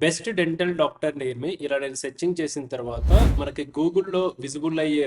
Best dental doctor name ఇలా నేను searching చేసిన తర్వాత మనకి గూగుల్లో విజిబుల్ అయ్యే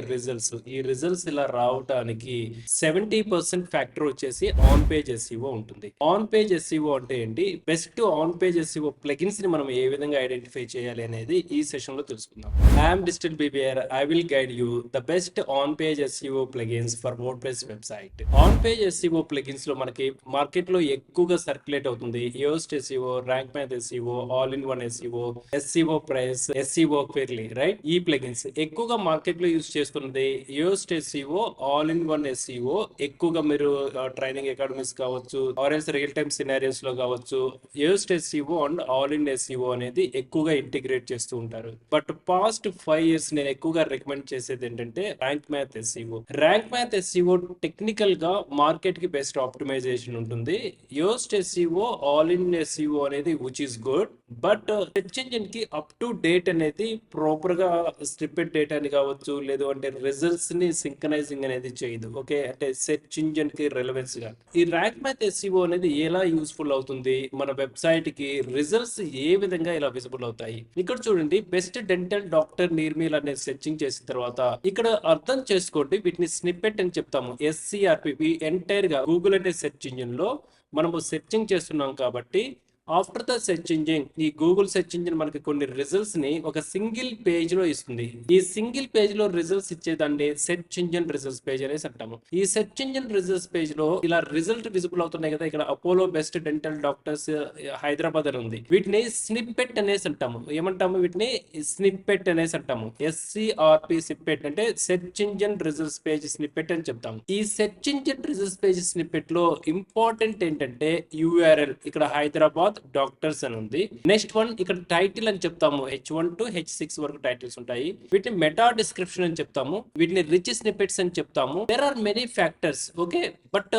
రిజల్ట్స్ ఇలా రావడానికి 70% ఫ్యాక్టర్ వచ్చేసి ఆన్ పేజ్ ఎస్ఈఓ ఉంటుంది. ఆన్ పేజ్ ఎస్ఈఓ అంటే ఏంటి, best on page SEO plugins ని మనం ఏ విధంగా ఐడెంటిఫై చేయాలి అనేది ఈ సెషన్ లో తెలుసుకుందాం. I'm digital BBR. I will guide you the best on page SEO plugins for WordPress website. On page SEO plugins లో మనకి మార్కెట్ లో ఎక్కువగా సర్క్యులేట్ అవుతుంది Yoast SEO, Rank Math SEO, all in one SEO, SEO price, SEO Squirrly, right? ఈ plugins ఎక్కువగా market లో use చేసుకున్నది Yoast SEO, all in one SEO. ఎక్కువగా మీరు ట్రైనింగ్ అకాడమీస్ కావచ్చు, ఆర్ఎస్ రియల్ టైమ్ సినారియోస్ లో కావచ్చు, Yoast SEO and all in SEO అనేది ఎక్కువగా ఇంటిగ్రేట్ చేస్తూ ఉంటారు. బట్ పాస్ట్ 5 years నేను ఎక్కువగా రికమెండ్ చేసేది ఏంటంటే Rank Math SEO. Rank Math SEO technical గా మార్కెట్ కి బెస్ట్ ఆప్టిమైజేషన్ ఉంటుంది. Yoast SEO, all in SEO అనేది which is good, but search engine కి అప్ టు డేట్ అనేది ప్రాపర్ గా స్ట్రిప్పెడ్ డేటా అని కావచ్చు, లేదు అంటే రిజల్ట్స్ ని సింక్రనైజింగ్ అనేది చేయదు. ఓకే, అంటే సెర్చ్ ఇంజిన్ కి రెలవెన్స్ గా ఈ ర్యాంక్ మ్యాథ్ ఎస్ఈఓ అనేది ఎలా యూస్ఫుల్ అవుతుంది, మన వెబ్సైట్ కి రిజల్ట్స్ ఏ విధంగా ఇలా విజిబుల్ అవుతాయి. ఇక్కడ చూడండి, బెస్ట్ డెంటల్ డాక్టర్ నిర్మీల్ అనే సెర్చింగ్ చేసిన తర్వాత ఇక్కడ అర్థం చేసుకోండి, వీటిని స్నిప్పెట్ అని చెప్తాము. ఎస్సిఆర్పి ఎంటైర్ గా గూగుల్ అనే సెర్చ్ ఇంజిన్ లో మనము సెర్చింగ్ చేస్తున్నాం కాబట్టి ఆఫ్టర్ ద సెర్చ్ ఇంజిన్, ఈ గూగుల్ సెర్చ్ ఇంజిన్ మనకి కొన్ని రిజల్ట్స్ ని ఒక సింగిల్ పేజ్ లో ఇస్తుంది. ఈ సింగిల్ పేజ్ లో రిజల్ట్స్ ఇచ్చేదాన్ని సెర్చ్ ఇంజిన్ రిజల్ట్స్ పేజ్ అనేసి అంటాము. ఈ సెర్చ్ ఇంజిన్ రిజల్ట్స్ పేజ్ లో ఇలా రిజల్ట్ విజిబుల్ అవుతున్నాయి కదా, ఇక్కడ Apollo best dental doctors Hyderabad అని ఉంది. వీటిని స్నిప్పెట్ అనేసి అంటాము. ఏమంటాము? వీటిని స్నిప్పెట్ అనేసి అంటాము. ఎస్సిఆర్పి స్నిప్పెట్ అంటే search engine results page snippet అని చెప్తాము. ఈ search engine results page snippet లో ఇంపార్టెంట్ ఏంటంటే యూఆర్ఎల్, ఇక్కడ హైదరాబాద్ డాక్టర్స్ అని ఉంది. నెక్స్ట్ వన్ ఇక్కడ టైటిల్ అని చెప్తాము. H1 to H6 వరకు టైటిల్స్ ఉంటాయి. వీటిని మెటా డిస్క్రిప్షన్ అని చెప్తాము. వీటిని రిచ్ స్నిప్పెట్స్ అని చెప్తాము. There are many factors. Okay, but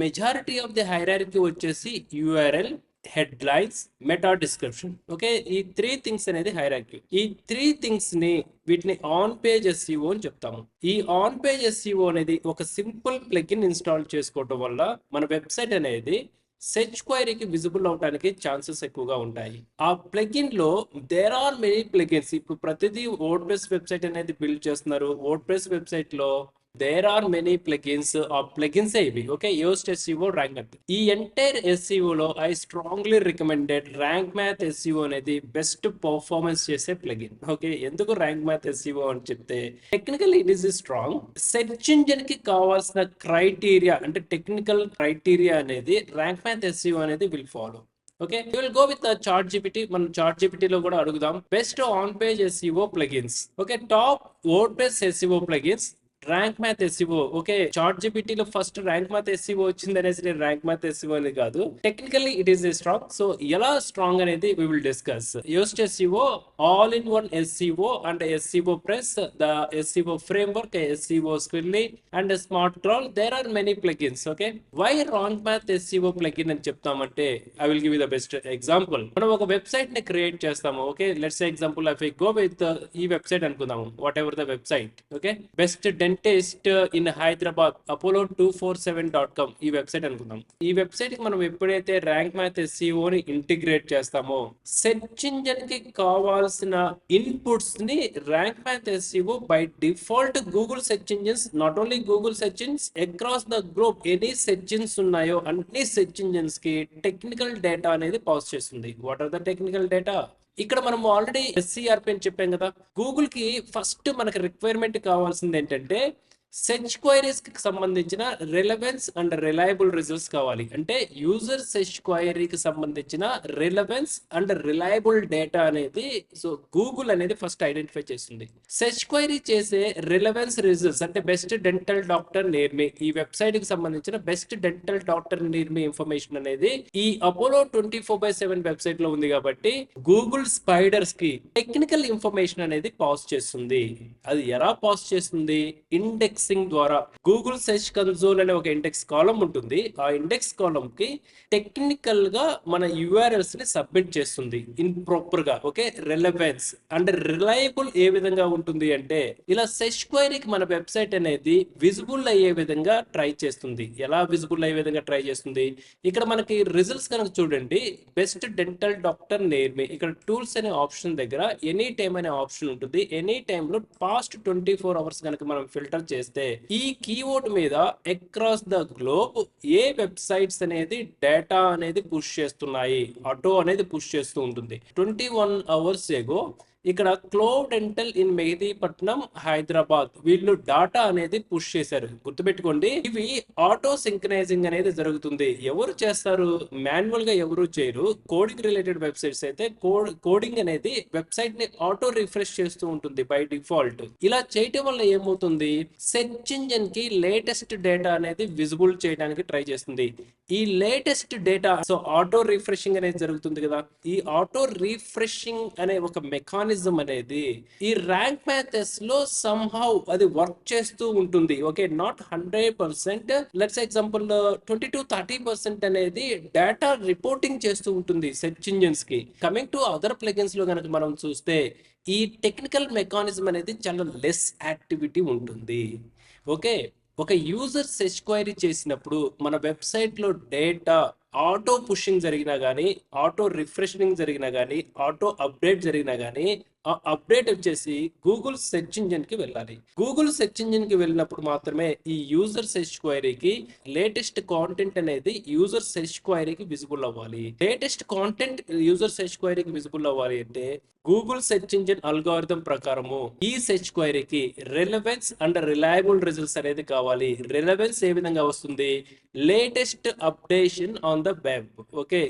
majority of the hierarchy వచ్చేసి URL, headlines, meta description. Okay, ఈ 3 థింగ్స్ అనేది హైరార్కీ. ఈ 3 థింగ్స్ ని వీటిని ఆన్ పేజ్ ఎస్ఈఓ అని చెప్తాము. ఈ ఆన్ పేజ్ ఎస్ఈఓ అనేది ఒక సింపుల్ ప్లగిన్ ఇన్స్టాల్ చేసుకోవడం వల్ల మన వెబ్సైట్ అనేది సెర్చ్ క్వైరీకి విజిబుల్ అవడానికి ఛాన్సెస్ ఎక్కువగా ఉంటాయి. ఆ ప్లగిన్ లో దేర్ ఆర్ మెనీ ప్లగిన్స్. ఇప్పుడు ప్రతిదీ వర్డ్ప్రెస్ వెబ్సైట్ అనేది బిల్డ్ చేస్తున్నారు. వర్డ్ప్రెస్ వెబ్సైట్ లో దేర్ ఆర్ మెనీ ప్లగిన్స్. ఆ ప్లగిన్స్ ఇవి. Okay, Yoast SEO, Rank math. ఈ ఎంటైర్ ఎస్ఈఓ లో I strongly recommended rank Math SEO అనేది బెస్ట్ పర్ఫార్మెన్స్ చేసే ప్లగిన్. ఓకే, ఎందుకు ర్యాంక్ మ్యాథ్ ఎస్ఈఓ అని చెప్తే technical it is strong. Search engine కి కావాల్సిన క్రైటీరియా అంటే టెక్నికల్ క్రైటీరియా అనేది ర్యాంక్ మ్యాథ్ ఎస్ఈఓ అనేది will follow. Okay, you will go with chat GPT. మనం చాట్ జీపీటీ లో కూడా అడుగుదాం best on page SEO plugins. Okay, top WordPress SEO plugins, Rank Math SEO. Okay, Chat GPT లో first Rank Math SEO వచ్చింది అనేసి నేను Rank Math SEO అని కాదు, technically it is strong. So ఎలా స్ట్రాంగ్ అనేది we will discuss. Yoast SEO, all in one SEO and SEO press, the SEO framework, SEO Squirrly and smart crawl. There are many plugins. Okay, why Rank Math SEO plugin అని చెప్తామంటే I will give you the best example. మనం ఒక website ని create చేస్తాము. Okay, let's example I go with ఈ website అనుకుందాము, whatever the website. Okay, best dentist in Hyderabad apollo247.com ఈ website అనుకుందాం. ఈ వెబ్సైట్ కి మనం ఎప్పుడైతే ర్యాంక్ మ్యాథ్ ఎస్ఈఓ ని ఇంటిగ్రేట్ చేస్తామో సెర్చ్ ఇంజిన్ కి కావాల్సిన ఇన్పుట్స్ ని Rank Math SEO by default Google search engines, not only Google search engines, across the globe any search engines ఉన్నాయో అన్ని సెర్చ్ ఇంజిన్స్ కి టెక్నికల్ డేటా అనేది పాస్ చేస్తుంది. What are the technical data? ఇక్కడ మనం ఆల్రెడీ ఎస్సిఆర్పి అని చెప్పాం కదా. గూగుల్ కి ఫస్ట్ మనకి రిక్వైర్మెంట్ కావాల్సింది ఏంటంటే సెర్చ్ క్వైరీస్ కి సంబంధించిన రిలవెన్స్ అండ్ రిలయబుల్ రిజల్ట్స్ కావాలి. అంటే యూజర్ సెర్చ్ క్వైరీకి సంబంధించిన రిలవెన్స్ అండ్ రిలయబుల్ డేటా అనేది సో గూగుల్ అనేది ఫస్ట్ ఐడెంటిఫై చేస్తుంది. సెర్చ్ క్వైరీ చేసే రిలవెన్స్ రిజల్ట్స్ అంటే బెస్ట్ డెంటల్ డాక్టర్ నియర్ మీ, ఈ వెబ్సైట్ కి సంబంధించిన బెస్ట్ డెంటల్ డాక్టర్ నియర్ మీ ఇన్ఫర్మేషన్ అనేది ఈ అపోలో 24/7 వెబ్సైట్ లో ఉంది కాబట్టి గూగుల్ స్పైడర్స్ కి టెక్నికల్ ఇన్ఫర్మేషన్ అనేది పాస్ చేస్తుంది. అది ఎలా పాస్ చేస్తుంది? ఇండెక్స్ ఇండెక్సింగ్ ద్వారా గూగుల్ సెర్చ్ కన్సోల్ అనే ఒక ఇండెక్స్ కాలమ్ ఉంటుంది. ఆ ఇండెక్స్ కాలమ్ కి టెక్నికల్ గా మన యూఆర్ఎల్స్ ని సబ్మిట్ చేస్తుంది ఇన్ ప్రాపర్ గా. ఓకే, రెలవెన్స్ అండ్ రిలయబుల్ ఏ విధంగా ఉంటుంది అంటే ఇలా సెర్చ్ క్వైరీకి మన వెబ్సైట్ అనేది విజిబుల్ అయ్యే విధంగా ట్రై చేస్తుంది. ఎలా విజిబుల్ అయ్యే విధంగా ట్రై చేస్తుంది? ఇక్కడ మనకి రిజల్ట్స్ కనుక చూడండి, బెస్ట్ డెంటల్ డాక్టర్ నేర్ మీ, ఇక్కడ టూల్స్ అనే ఆప్షన్ దగ్గర ఎనీ టైమ్ అనే ఆప్షన్ ఉంటుంది. ఎనీ టైమ్ లో పాస్ట్ 24 అవర్స్ కనుక మనం ఫిల్టర్ చేస్తే ఈ కీవర్డ్ మీద across the globe A websites అనేది డేటా అనేది పుష్ చేస్తున్నాయి, ఆటో అనేది పుష్ చేస్తూ ఉంటుంది. 21 అవర్స్ ఎగో ఇక్కడ క్లో డెంటల్ ఇన్ మెహదీపట్నం హైదరాబాద్ వీళ్ళు డాటా అనేది పుష్ చేశారు. గుర్తుపెట్టుకోండి, ఇవి ఆటో సింక్రనైజింగ్ అనేది జరుగుతుంది. ఎవరు చేస్తారు? మాన్యువల్ గా ఎవరు చేయరు. కోడింగ్ రిలేటెడ్ వెబ్సైట్స్ అయితే కోడింగ్ అనేది వెబ్సైట్ ని ఆటో రిఫ్రెష్ చేస్తూ ఉంటుంది బై డిఫాల్ట్. ఇలా చేయటం వల్ల ఏమవుతుంది? సెర్చ్ ఇంజిన్ కి లేటెస్ట్ డేటా అనేది విజిబుల్ చేయడానికి ట్రై చేస్తుంది. ఈ latest data, so auto refreshing అనేది జరుగుతుంది కదా, ఈ ఆటో రిఫ్రెషింగ్ అనే ఒక మెకానిజం అనేది ఈ ర్యాంక్ మ్యాథ్స్ లో సమ్హౌ అది వర్క్ చేస్తూ ఉంటుంది. ఓకే, నాట్ 100%, లెట్స్ ఎగ్జాంపుల్ 20-30% అనేది డేటా రిపోర్టింగ్ చేస్తూ ఉంటుంది సెర్చ్ ఇంజిన్స్ కి. కమింగ్ టు అదర్ ప్లగిన్స్ లో కనుక మనం చూస్తే ఈ టెక్నికల్ మెకానిజం అనేది చాలా లెస్ యాక్టివిటీ ఉంటుంది. ఓకే, ఒక యూజర్ సెర్చ్ క్వైరీ చేసినప్పుడు మన వెబ్సైట్ లో డేటా ఆటో పుషింగ్ జరిగినా కానీ, ఆటో రిఫ్రెషింగ్ జరిగినా కానీ, ఆటో అప్డేట్ జరిగినా కానీ, ఆ అప్డేట్ వచ్చేసి గూగుల్ సెర్చ్ ఇంజిన్ కి వెళ్ళాలి. గూగుల్ సెర్చ్ ఇంజిన్ కి వెళ్ళినప్పుడు మాత్రమే ఈ యూజర్ సెర్చ్ క్వైరీకి లేటెస్ట్ కాంటెంట్ అనేది యూజర్ సెర్చ్ క్వైరీకి విజిబుల్ అవ్వాలి. లేటెస్ట్ కాంటెంట్ యూజర్ సెర్చ్ క్వైరీకి విజిబుల్ అవ్వాలి అంటే గూగుల్ సెర్చ్ ఇంజిన్ అల్గారిథం ప్రకారము ఈ సెర్చ్ క్వైరీకి రెలవెన్స్ అండ్ రిలయబుల్ రిజల్ట్స్ అనేది కావాలి. రెలవెన్స్ ఏ విధంగా వస్తుంది? Latest updation on the web. Okay,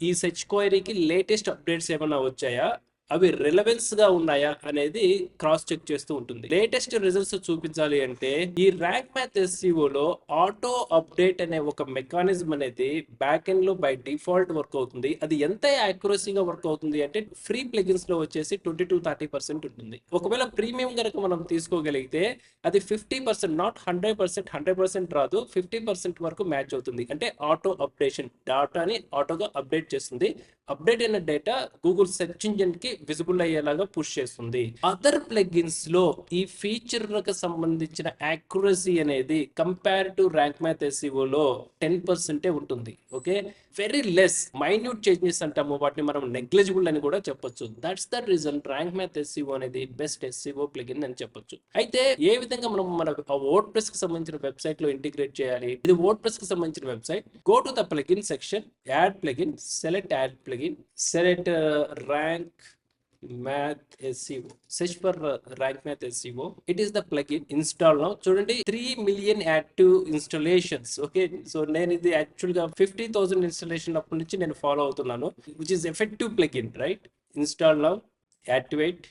ఈ సెర్చ్ క్వైరీకి లేటెస్ట్ అప్డేట్స్ ఏమైనా వచ్చాయా, అవి రిలవెన్స్ గా ఉన్నాయా అనేది క్రాస్ చెక్ చేస్తూ ఉంటుంది. లేటెస్ట్ రిజల్ట్స్ చూపించాలి అంటే ఈ ర్యాంక్ మ్యాథ్ SEO లో ఆటో అప్డేట్ అనే ఒక మెకానిజం అనేది బ్యాక్ ఎండ్ లో బై డిఫాల్ట్ వర్క్ అవుతుంది. అది ఎంత యాక్యురసీగా వర్క్ అవుతుంది అంటే ఫ్రీ ప్లగిన్స్ లో వచ్చేసి 20-30% ఉంటుంది. ఒకవేళ ప్రీమియం కనుక మనం తీసుకోగలిగితే అది 50%, నాట్ 100%, 100% రాదు, 50% వరకు మ్యాచ్ అవుతుంది. అంటే ఆటో అప్డేషన్, డేటాని ఆటోగా అప్డేట్ చేస్తుంది. అప్డేట్ అయిన డేటా గూగుల్ సెర్చ్ ఇంజిన్ కి విజిబుల్ అయ్యేలాగా పుష్ చేస్తుంది. అదర్ ప్లగిన్స్ లో ఈ ఫీచర్ లకు సంబంధించిన యాక్యురసీ అనేది compare to rank math SEO లో 10% ఉంటుంది. Okay, very less, minute changes అంటాము వాటిని మనం నెగ్లిజిబుల్ అని కూడా చెప్పొచ్చు. That's the reason rank math SEO అనేది బెస్ట్ SEO ప్లగిన్ అని చెప్పొచ్చు. అయితే ఏ విధంగా మనం మన వర్డ్ ప్రెస్ కి సంబంధించిన వెబ్సైట్ లో ఇంటిగ్రేట్ చేయాలి? ఇది వర్డ్ ప్రెస్ కి సంబంధించిన website. Go to the plugin section, add plugin, select add plugin, select rank math SEO, search for rank math SEO. It is the plugin. Install now. చూడండి 3 million active installations. Okay, so నేను ఇది actual గా 50,000 installation అప్పటి నుంచి నేను follow అవుతున్నాను, which is effective plugin, right? Install now, activate.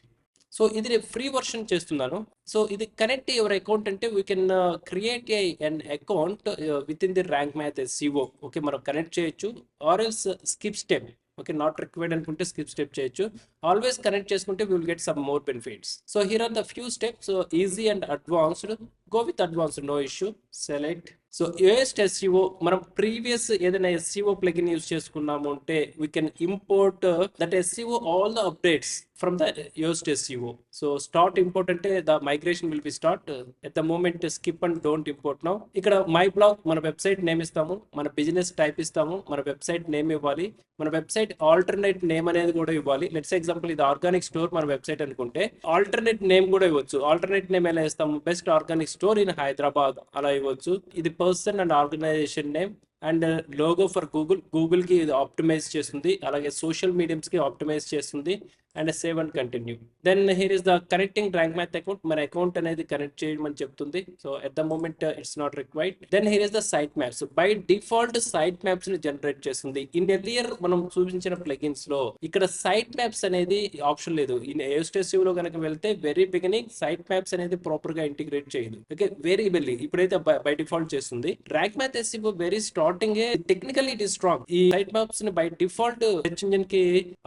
So ఇది నేను ఫ్రీ వర్షన్ చేస్తున్నాను. సో ఇది కనెక్ట్ యువర్ అకౌంట్ అంటే we can create an account with in the rank math SEO. Okay, మనం కనెక్ట్ చేయొచ్చు, or else skip step. Okay, not required అనుకుంటే skip step చేయొచ్చు. Always connect చేసుకుంటే we will get some more benefits. So here are the few steps, easy and advanced. Go with advanced, no issue. Select. So Yoast SEO, మనం previous ఏదైనా SEO plugin use చేసుకున్నాము అంటే we can import that SEO all the updates from the Yoast SEO. So start import అంటే the migration will be start at the moment. Skip and don't import now. ఇక్కడ my blog, మన website name ఇస్తాము, మన business type ఇస్తాము, మన website name ఇవ్వాలి, మన website alternate name అనేది కూడా ఇవ్వాలి. లెట్స్ ఎగ్జాంపుల్ ఇది ఆర్గానిక్ స్టోర్ మన వెబ్సైట్ అనుకుంటే ఆల్టర్నేట్ నేమ్ కూడా ఇవ్వచ్చు. ఆల్టర్నేట్ నేమ్ ఎలా ఇస్తాము? Best organic store in Hyderabad అలా ఇవ్వచ్చు. ఇది person and organization name and logo for Google కి ఇది ఆప్టిమైజ్ చేస్తుంది, అలాగే సోషల్ మీడియంస్ కి ఆప్టిమైజ్ చేస్తుంది. And save and continue. Then here is the connecting rank math account. మన అకౌంట్ అనేది కనెక్ట్ చేయమని చెప్తుంది. So at the moment it's not required. Then here is the site maps. By default site maps ని generate చేస్తుంది. In earlier మనం చూపించిన plugins లో ఇక్కడ సైట్ మ్యాప్స్ అనేది ఆప్షన్ లేదు. ఇన్ యోస్ట్ SEO లో కనుక వెళ్తే వెరీ బిగినింగ్ సైట్ మ్యాప్స్ అనేది ప్రాపర్ గా ఇంటిగ్రేట్ చేయదు. ఓకే, వెరీ బెల్లీ ఇప్పుడైతే బై డిఫాల్ట్ చేస్తుంది. Rank math SEO very starting technically it is strong. ఈ సైట్ మ్యాప్స్ ని బై డిఫాల్ట్ సెర్చ్ ఇంజిన్ కి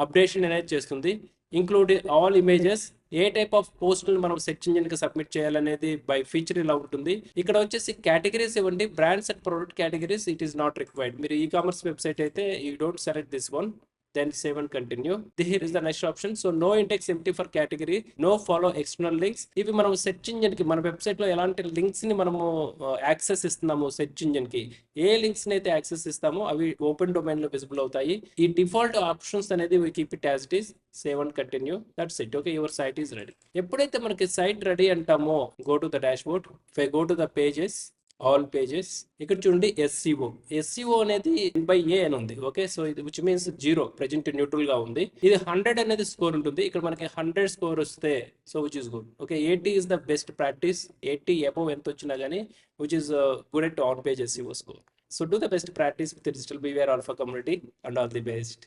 అప్డేషన్ అనేది చేస్తుంది. Include all images. A type of post మనం సెర్చ్ ఇంజిన్ కి సబ్మిట్ చేయాలనేది బై ఫీచర్ ఇలా ఉంటుంది. ఇక్కడ వచ్చేసి కేటగిరీస్ ఇవ్వండి, brands and product categories it is not required. మీరు ఈ కామర్స్ వెబ్సైట్ అయితే you don't select this one, then save and continue. Here is the next option. So no index empty for category, no follow external links. ఇవి మనం search engine కి మన website లో ఎలాంటి links ని మనము access ఇస్తున్నాము సెర్చ్ ఇంజిన్ కి, ఏ లింక్స్ ని అయితే యాక్సెస్ ఇస్తామో అవి ఓపెన్ డొమైన్ లో విజిబుల్ అవుతాయి. ఈ డిఫాల్ట్ ఆప్షన్స్ అనేది we keep it as it is. Save and continue, that's it. Okay, your site is ready. ఎప్పుడైతే మనకి సైట్ రెడీ అంటామో go to the dashboard, go to the pages, all pages. ఇక్కడ చూడండి SEO అనేది by A అని ఉంది. ఓకే, so ఇది విచ్ మీన్స్ 0, ప్రెజెంట్ న్యూట్రల్ గా ఉంది. ఇది 100 అనేది స్కోర్ ఉంటుంది. ఇక్కడ మనకి 100 స్కోర్ వస్తే so which is good. Okay, 80 is the best practice. 80 above ఎంత వచ్చినా కానీ which is good at on page SCO score. So do the best practice with digital BVR alpha community and all the best.